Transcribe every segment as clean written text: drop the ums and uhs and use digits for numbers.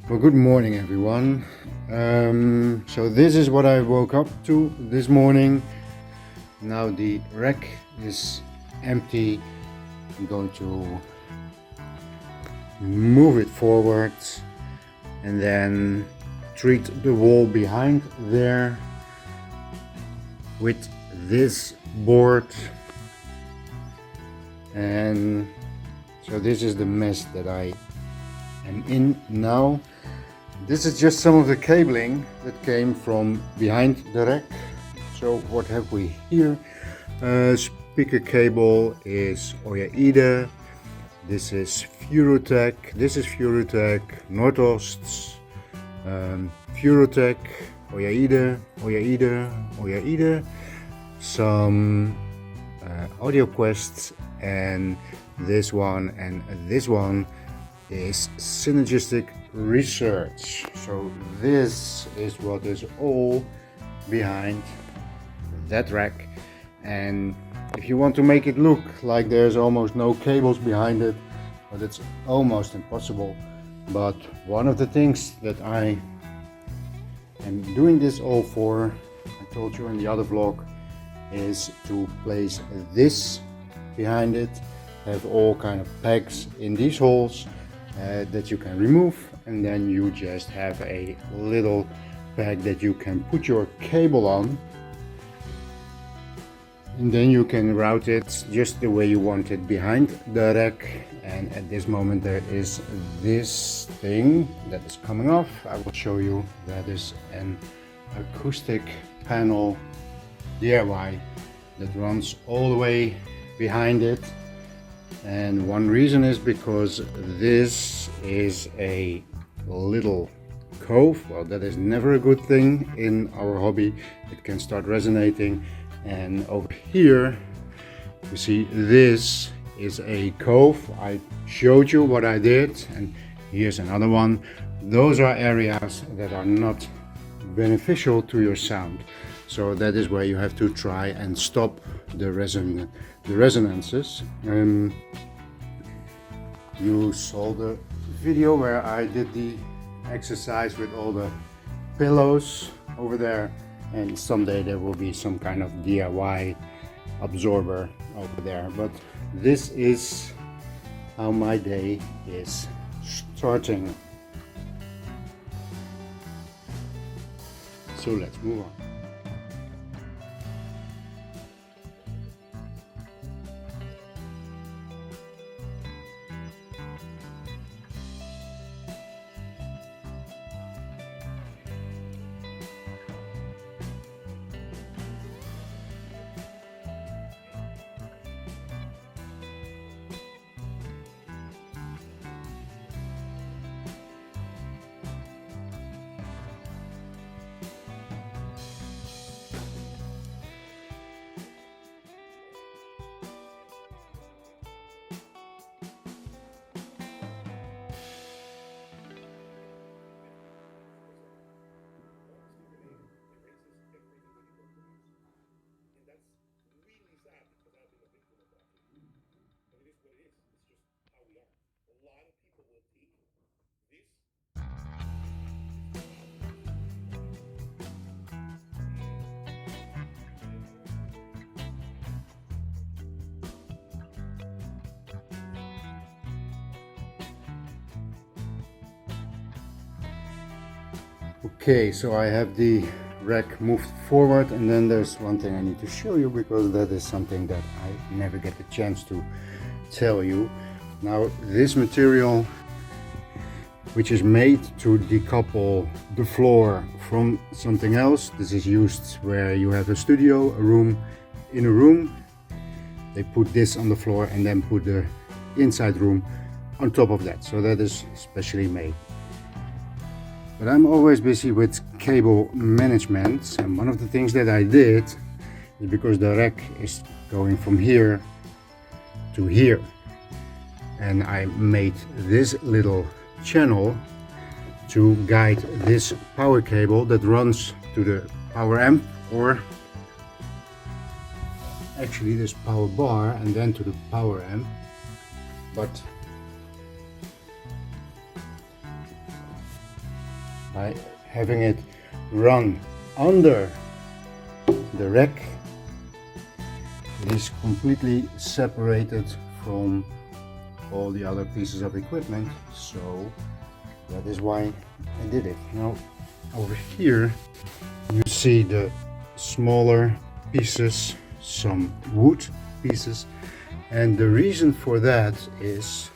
Well, good morning everyone. So this is what I woke up to this morning. Now the rack is empty. I'm going to move it forward and then treat the wall behind there with this board. And so this is the mess that I am in now. This is just some of the cabling that came from behind the rack. So what have we here? Speaker cable is Oyaide. This is Furutech. This is Furutech. Nordosts. Furutech. Oyaide. Some Audio Quests, and this one is Synergistic Research. So this is what is all behind that rack, and if you want to make it look like there's almost no cables behind it, but it's almost impossible. But one of the things that I am doing this all for, I told you in the other vlog, is to place this behind it, have all kind of pegs in these holes that you can remove, and then you just have a little peg that you can put your cable on, and then you can route it just the way you want it behind the rack. And at this moment there is this thing that is coming off. I will show you. That is an acoustic panel DIY that runs all the way behind it. And one reason is because this is a little cove. Well, that is never a good thing in our hobby. It can start resonating. And over here you see this is a cove. I showed you what I did, and here's another one. Those are areas that are not beneficial to your sound. So that is where you have to try and stop the resonances. You saw the video where I did the exercise with all the pillows over there, and someday there will be some kind of DIY absorber over there. But this is how my day is starting. So let's move on. Okay, so I have the rack moved forward, and then there's one thing I need to show you, because that is something that I never get the chance to tell you. Now, this material, which is made to decouple the floor from something else, this is used where you have a studio, a room. In a room, they put this on the floor and then put the inside room on top of that. So that is specially made. But I'm always busy with cable management, and one of the things that I did is, because the rack is going from here to here, and I made this little channel to guide this power cable that runs to the power amp, or actually this power bar, and then to the power amp. But by having it run under the rack, it is completely separated from all the other pieces of equipment, so that is why I did it. Now over here you see the smaller pieces, some wood pieces, and the reason for that is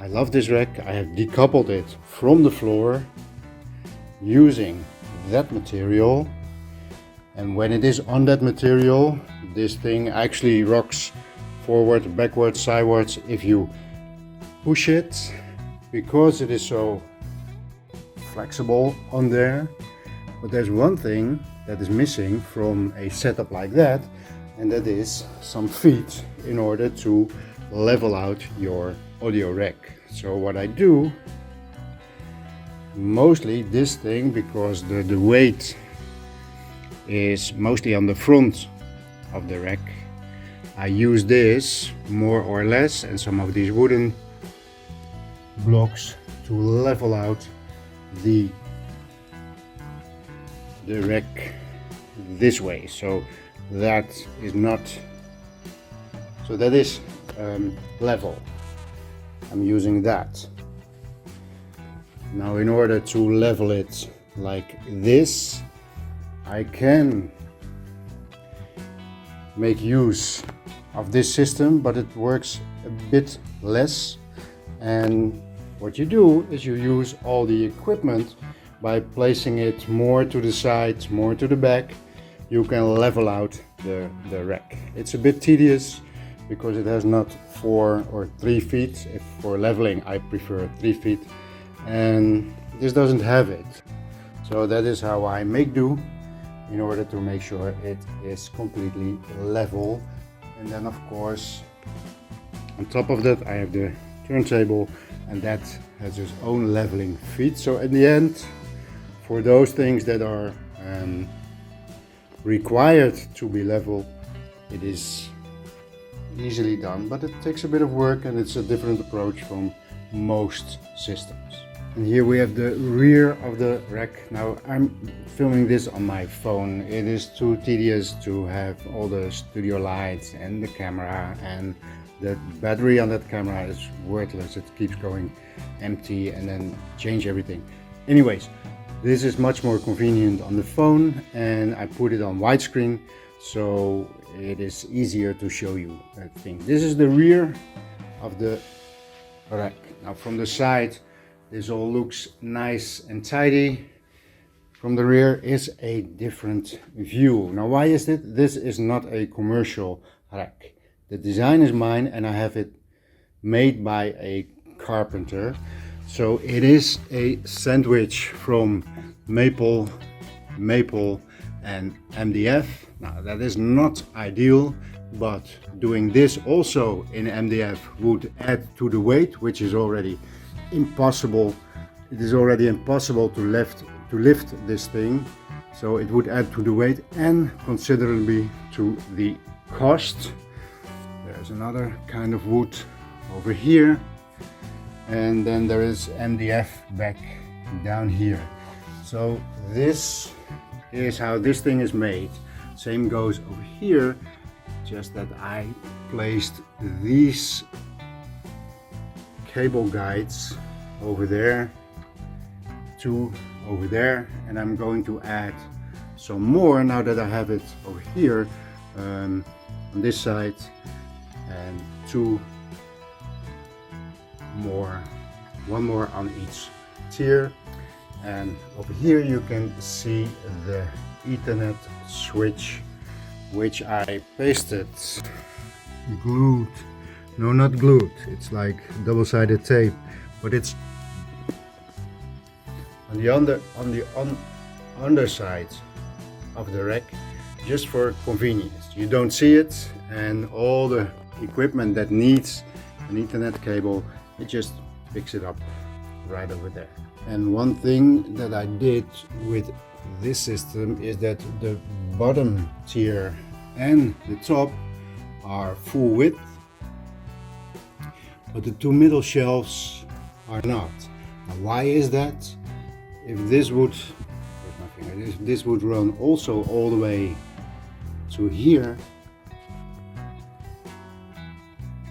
I love this rack. I have decoupled it from the floor using that material, and when it is on that material, this thing actually rocks forward, backwards, sideways if you push it, because it is so flexible on there. But there's one thing that is missing from a setup like that, and that is some feet in order to level out your audio rack. So what I do, mostly this thing, because the weight is mostly on the front of the rack, I use this more or less and some of these wooden blocks to level out the rack this way, so that is not, so that is level. I'm using that. Now in order to level it like this, I can make use of this system, but it works a bit less. And what you do is you use all the equipment by placing it more to the side, more to the back. You can level out the rack. It's a bit tedious because it has not 4 or 3 feet. If for leveling I prefer 3 feet, and this doesn't have it. So that is how I make do in order to make sure it is completely level. And then of course on top of that I have the turntable, and that has its own leveling feet. So in the end, for those things that are required to be level, it is easily done, but it takes a bit of work, and it's a different approach from most systems. And here we have the rear of the rack. Now I'm filming this on my phone. It is too tedious to have all the studio lights and the camera, and the battery on that camera is worthless. It keeps going empty and then change everything. Anyways, this is much more convenient on the phone, and I put it on widescreen so it is easier to show you that thing. This is the rear of the rack. Now from the side this all looks nice and tidy. From the rear is a different view. Now why is it? This is not a commercial rack. The design is mine, and I have it made by a carpenter. So it is a sandwich from maple, and MDF. Now that is not ideal, but doing this also in MDF would add to the weight, which is already impossible. It is already impossible to lift this thing, so it would add to the weight and considerably to the cost. There's another kind of wood over here, and then there is MDF back down here. So this is how this thing is made. Same goes over here, just that I placed these cable guides over there, 2 over there, and I'm going to add some more now that I have it over here on this side, and 2 more, 1 more on each tier. And over here you can see the Ethernet switch, which I pasted, glued, no, not glued, it's like double-sided tape, but it's on the underside of the rack, just for convenience. You don't see it, and all the equipment that needs an Ethernet cable, it just picks it up right over there. And one thing that I did with this system is that the bottom tier and the top are full width, but the two middle shelves are not. Now, why is that? If this would, if this would run also all the way to here,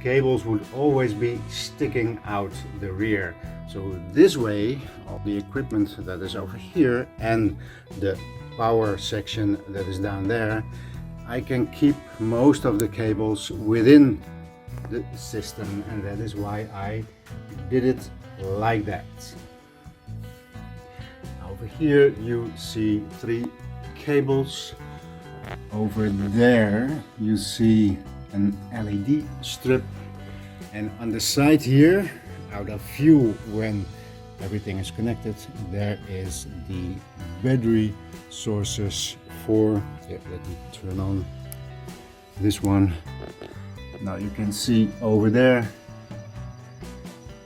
cables would always be sticking out the rear. So this way, all the equipment that is over here and the power section that is down there, I can keep most of the cables within the system, and that is why I did it like that. Over here you see 3 cables. Over there you see an LED strip, and on the side here, out of view when everything is connected, there is the battery sources for, let me turn on this one. Now you can see over there,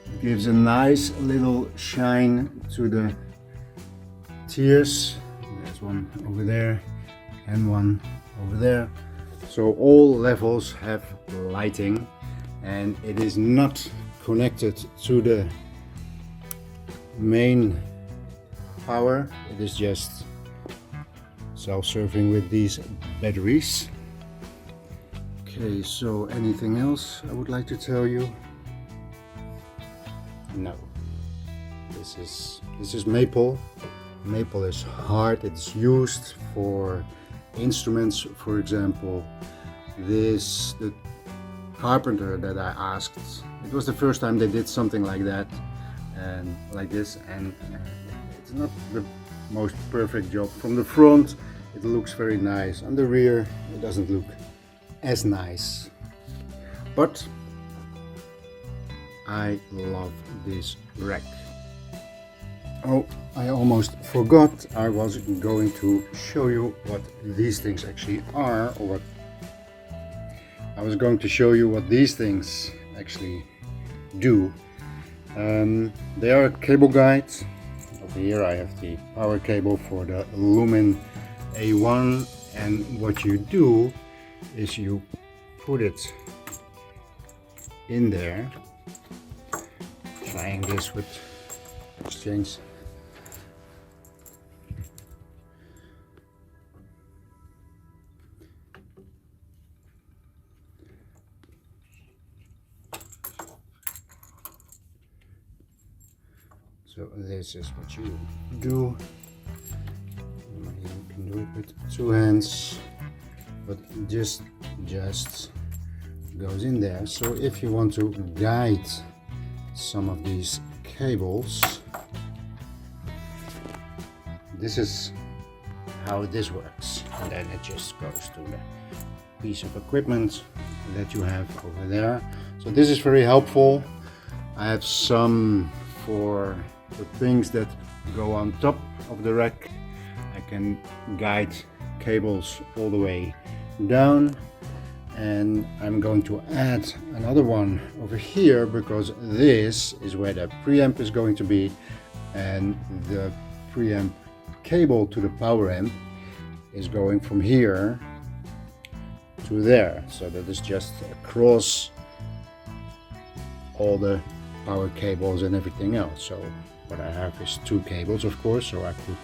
it gives a nice little shine to the tiers. There's one over there and one over there. So all levels have lighting, and it is not connected to the main power. It is just self-serving with these batteries. Okay, so anything else I would like to tell you? No. This is maple. Maple is hard. It's used for instruments, for example. The carpenter that I asked, it was the first time they did something like that and like this, and it's not the most perfect job. From the front it looks very nice, on the rear it doesn't look as nice, but I love this rack. Oh, I almost forgot, I was going to show you what these things actually are, or what I was going to show you what these things actually do. They are cable guides. Over here I have the power cable for the Lumen A1, and what you do is you put it in there, trying this with exchange. So this is what you do. You can do it with 2 hands, but just goes in there. So if you want to guide some of these cables, this is how this works, and then it just goes to the piece of equipment that you have over there. So this is very helpful. I have some for the things that go on top of the rack. I can guide cables all the way down, and I'm going to add another one over here because this is where the preamp is going to be, and the preamp cable to the power amp is going from here to there, so that is just across all the power cables and everything else. So what I have is 2 cables, of course, so I put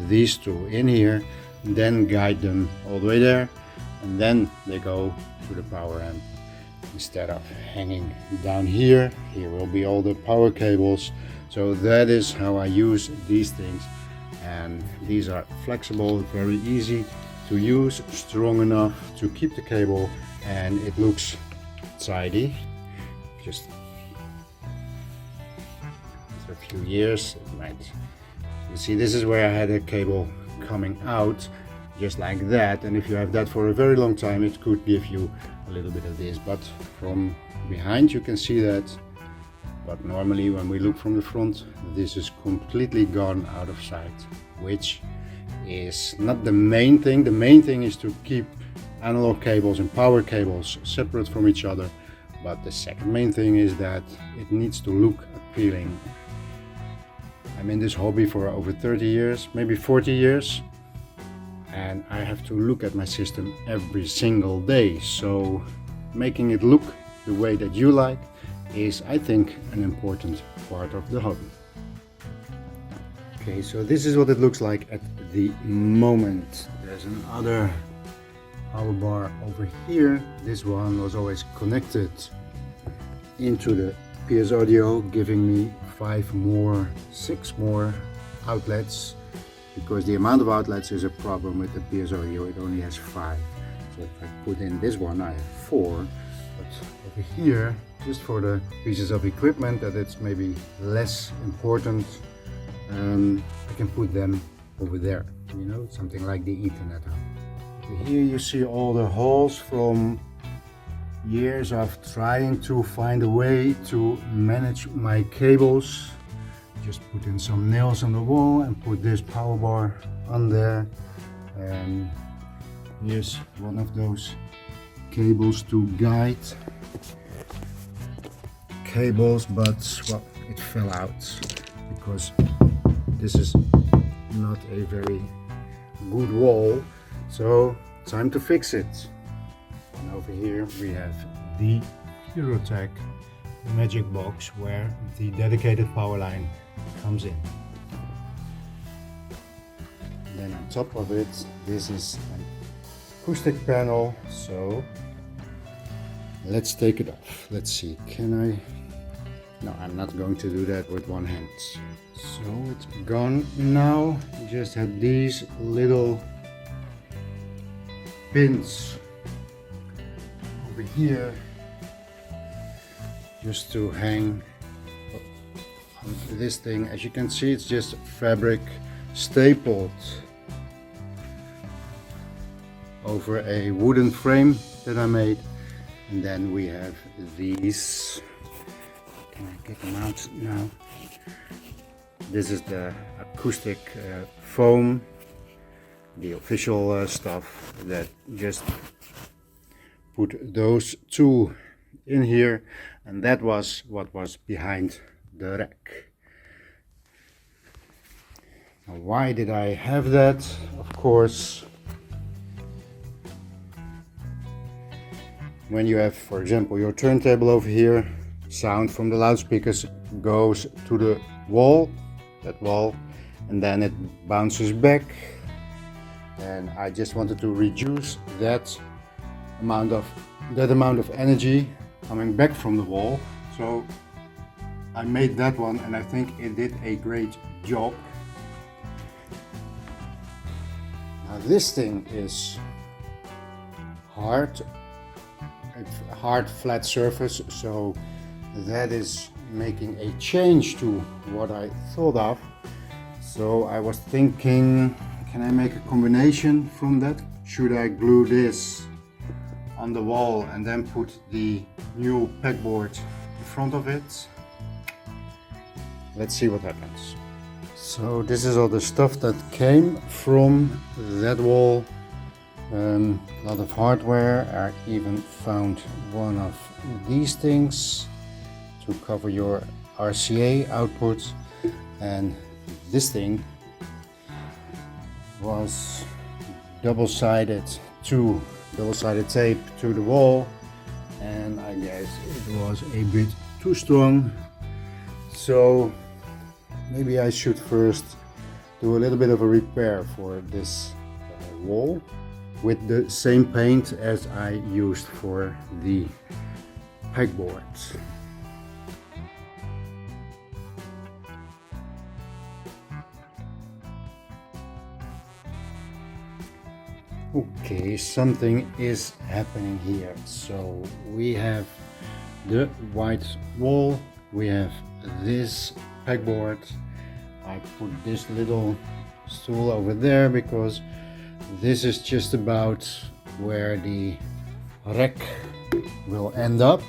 these 2 in here, then guide them all the way there, and then they go to the power amp instead of hanging down here. Here will be all the power cables. So that is how I use these things, and these are flexible, very easy to use, strong enough to keep the cable, and it looks tidy. Just a few years it might, you see, this is where I had a cable coming out just like that, and if you have that for a very long time, it could give you a little bit of this, but from behind you can see that. But normally when we look from the front, this is completely gone out of sight, which is not the main thing. The main thing is to keep analog cables and power cables separate from each other, but the second main thing is that it needs to look appealing. I'm in this hobby for over 30 years, maybe 40 years, and I have to look at my system every single day. So making it look the way that you like is, I think, an important part of the hobby. Okay, so this is what it looks like at the moment. There's another power bar over here. This one was always connected into the PS Audio, giving me 6 more outlets, because the amount of outlets is a problem with the PS Audio. It only has 5. So if I put in this one, I have 4. But over here, just for the pieces of equipment that it's maybe less important, I can put them over there, you know, something like the Ethernet hub. Over here you see all the holes from years of trying to find a way to manage my cables. Just put in some nails on the wall and put this power bar on there. And here's one of those cables to guide cables, but well, it fell out because this is not a very good wall, so time to fix it. And over here we have the Eurotech magic box where the dedicated power line comes in. And then on top of it, this is an acoustic panel, so let's take it off. Let's see, can I? No, I'm not going to do that with one hand. So it's gone now. You just have these little pins over here just to hang on this thing. As you can see, it's just fabric stapled over a wooden frame that I made. And then we have these. Can I get them out now? This is the acoustic foam, the official stuff, that just put those two in here, and that was what was behind the rack. Now, why did I have that? Of course, when you have, for example, your turntable over here, sound from the loudspeakers goes to the wall, that wall, and then it bounces back, and I just wanted to reduce that amount of energy coming back from the wall. So I made that one, and I think it did a great job. Now this thing is hard, it's a hard flat surface, so that is making a change to what I thought of. So I was thinking, can I make a combination from that? Should I glue this on the wall and then put the new pegboard in front of it? Let's see what happens. So this is all the stuff that came from that wall. A lot of hardware. I even found one of these things to cover your RCA output, and this thing was double-sided tape to the wall, and I guess it was a bit too strong, so maybe I should first do a little bit of a repair for this wall with the same paint as I used for the pegboard. Okay, something is happening here. So we have the white wall, we have this pegboard. I put this little stool over there because this is just about where the rack will end up.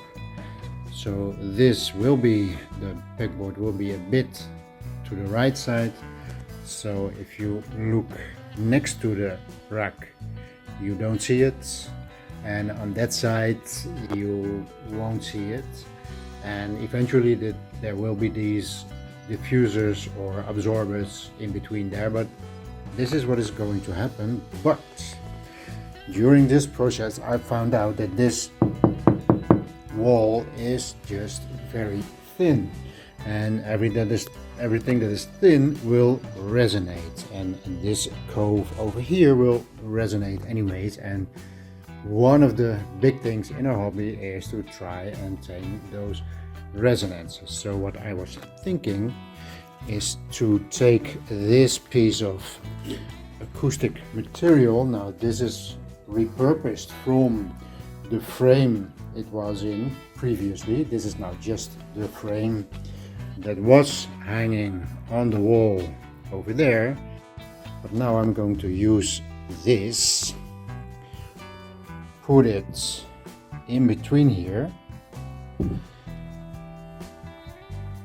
So this will be, the pegboard will be a bit to the right side. So if you look next to the rack, you don't see it, and on that side you won't see it, and eventually there will be these diffusers or absorbers in between there, but this is what is going to happen. But during this process I found out that this wall is just very thin, and everything that is thin will resonate, and this cove over here will resonate anyways. And one of the big things in our hobby is to try and tame those resonances. So what I was thinking is to take this piece of acoustic material. Now this is repurposed from the frame it was in previously. This is now just the frame that was hanging on the wall over there, but now I'm going to use this, put it in between here,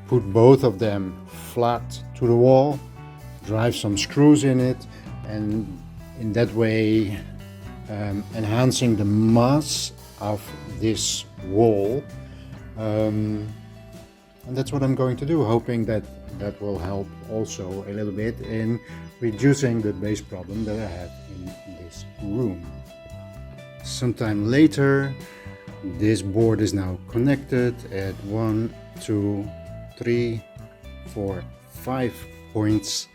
put both of them flat to the wall, drive some screws in it, and in that way enhancing the mass of this wall. And that's what I'm going to do, hoping that that will help also a little bit in reducing the bass problem that I have in this room. Sometime later, this board is now connected at 1, 2, 3, 4, 5 points,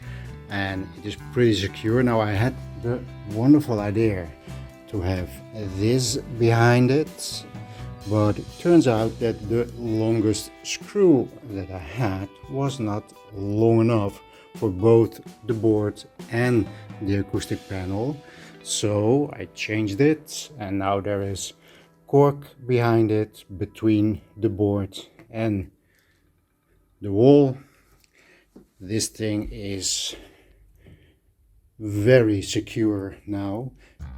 and it is pretty secure. Now I had the wonderful idea to have this behind it, but it turns out that the longest screw that I had was not long enough for both the board and the acoustic panel. So I changed it, and now there is cork behind it between the board and the wall. This thing is very secure now,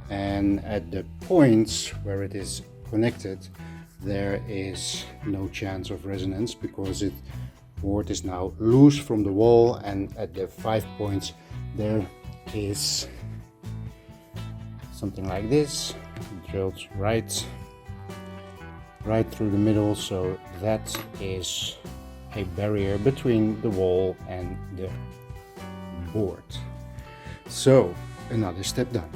and at the points where it is connected there is no chance of resonance because the board is now loose from the wall, and at the 5 points there is something like this drilled right through the middle, so that is a barrier between the wall and the board. So another step done.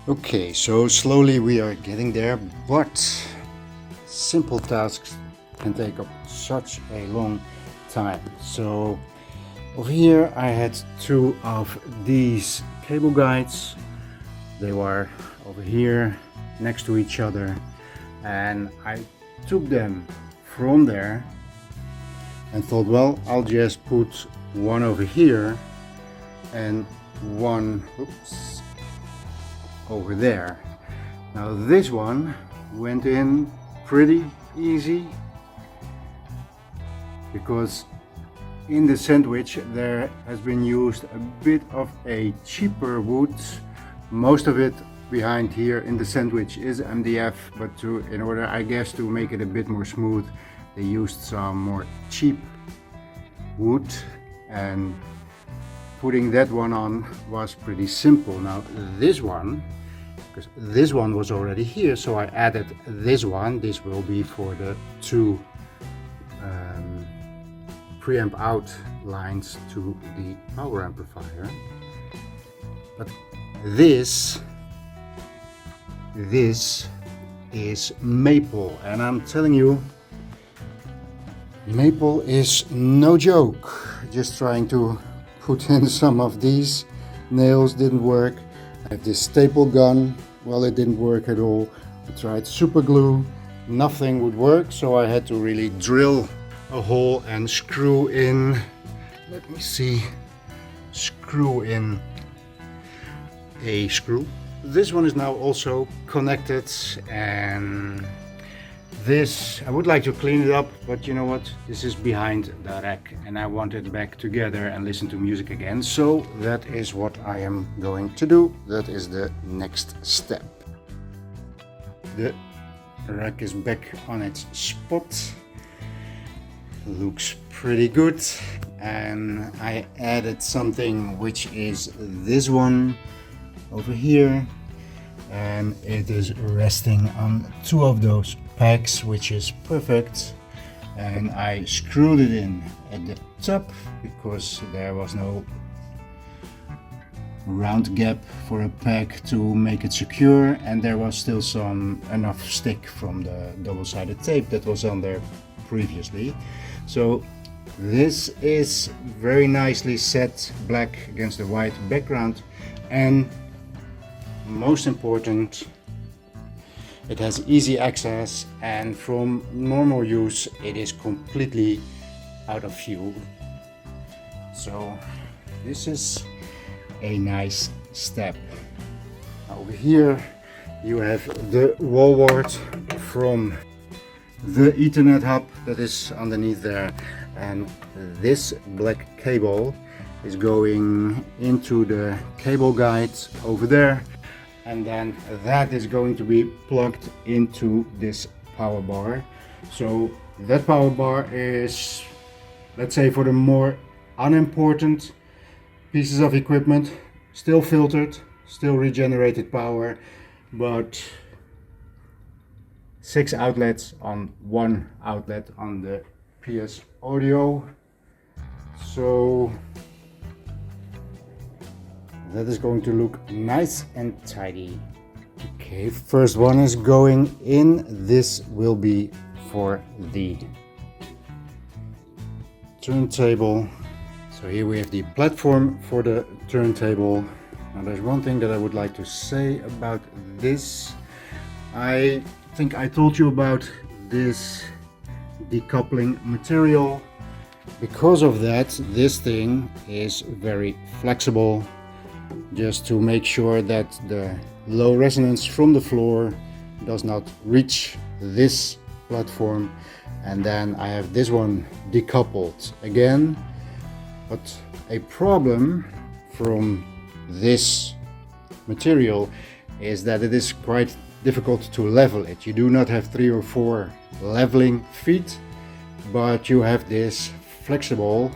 Okay, so slowly we are getting there, but simple tasks can take up such a long time. So over here I had 2 of these cable guides. They were over here next to each other, and I took them from there and thought, well, I'll just put one over here and one over there. Now this one went in pretty easy because in the sandwich there has been used a bit of a cheaper wood. Most of it behind here in the sandwich is MDF, but in order, I guess, to make it a bit more smooth, they used some more cheap wood, and putting that one on was pretty simple. Now this one, because this one was already here, so I added this one. This will be for the 2 preamp out lines to the power amplifier. But this is maple, and I'm telling you, maple is no joke. Just trying to put in some of these nails didn't work. I have this staple gun, well, it didn't work at all. I tried super glue, nothing would work, so I had to really drill a hole and screw in, let me see, screw in a screw. This one is now also connected, and this, I would like to clean it up, but you know what, this is behind the rack and I want it back together and listen to music again. So that is what I am going to do. That is the next step. The rack is back on its spot. looks pretty good. And I added something which is this one over here, and it is resting on two of those pegs, which is perfect. And I screwed it in at the top because there was no round gap for a peg to make it secure, and there was still enough stick from the double-sided tape that was on there previously. So this is very nicely set, black against the white background, and most important, it has easy access, and from normal use it is completely out of view. So this is a nice step. Over here you have the wall wart from the Ethernet hub that is underneath there, and this black cable is going into the cable guide over there, and then that is going to be plugged into this power bar. So that power bar is, let's say, for the more unimportant pieces of equipment, still filtered, still regenerated power, but 6 outlets on 1 outlet on the PS audio. So that is going to look nice and tidy. Okay, first one is going in. This will be for the turntable. So here we have the platform for the turntable. Now there's one thing that I would like to say about this. I think I told you about this decoupling material. Because of that, this thing is very flexible, just to make sure that the low resonance from the floor does not reach this platform. And then I have this one decoupled again. But a problem from this material is that it is quite difficult to level it. You do not have 3 or 4 leveling feet, but you have this flexible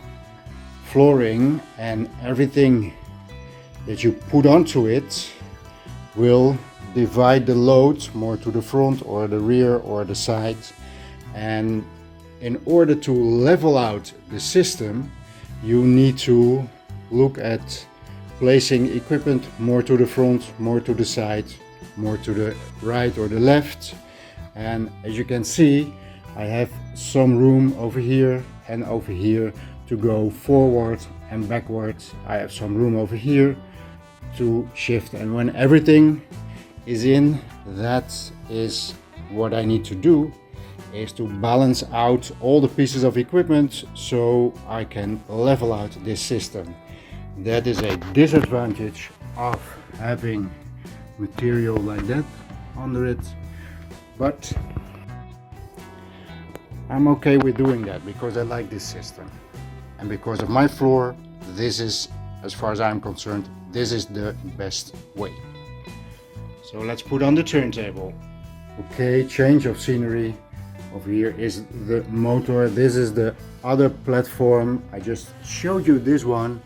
flooring, and everything that you put onto it will divide the load more to the front or the rear or the side. And in order to level out the system, you need to look at placing equipment more to the front, more to the side, more to the right or the left. And as you can see, I have some room over here and over here to go forward and backward. I have some room over here to shift, and when everything is in, that is what I need to do, is to balance out all the pieces of equipment so I can level out this system. That is a disadvantage of having material like that under it, but I'm okay with doing that because I like this system, and because of my floor, this is, as far as I'm concerned, this is the best way. So let's put on the turntable. Okay, change of scenery. Over here is the motor. This is the other platform. I just showed you this one,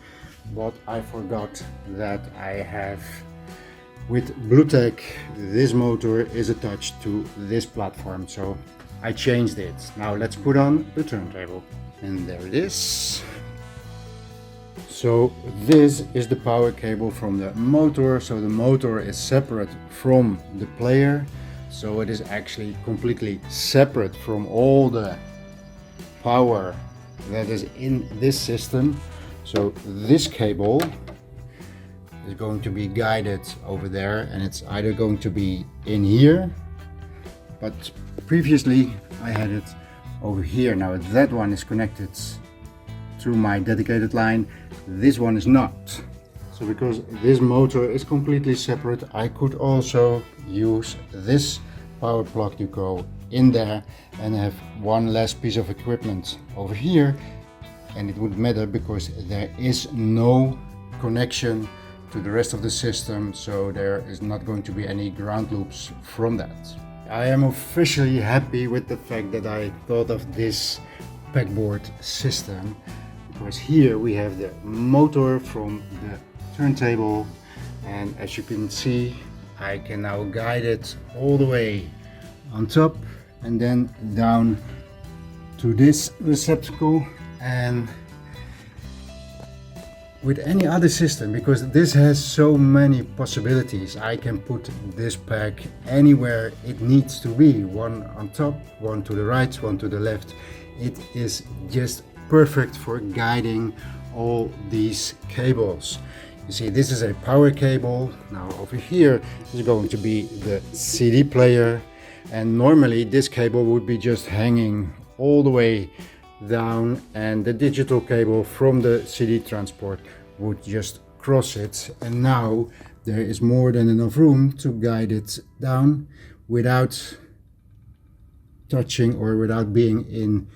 but I forgot that I have, with Bluetech, this motor is attached to this platform, so I changed it. Now let's put on the turntable, and there it is. So this is the power cable from the motor. So the motor is separate from the player, so it is actually completely separate from all the power that is in this system. So this cable is going to be guided over there, and it's either going to be in here, but previously I had it over here. Now that one is connected to my dedicated line, this one is not. So because this motor is completely separate, I could also use this power plug to go in there and have one less piece of equipment over here, and it wouldn't matter because there is no connection to the rest of the system, so there is not going to be any ground loops from that. I am officially happy with the fact that I thought of this pegboard system, because here we have the motor from the turntable, and as you can see I can now guide it all the way on top and then down to this receptacle. And with any other system, because this has so many possibilities, I can put this peg anywhere it needs to be, one on top, one to the right, one to the left. It is just perfect for guiding all these cables. You see, this is a power cable. Now over here is going to be the CD player, and normally this cable would be just hanging all the way down, and the digital cable from the CD transport would just cross it, and now there is more than enough room to guide it down without touching or without being in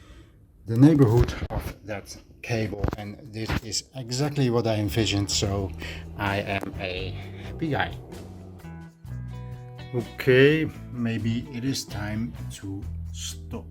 the neighborhood of that cable. And this is exactly what I envisioned, so I am a happy guy. Okay, maybe it is time to stop.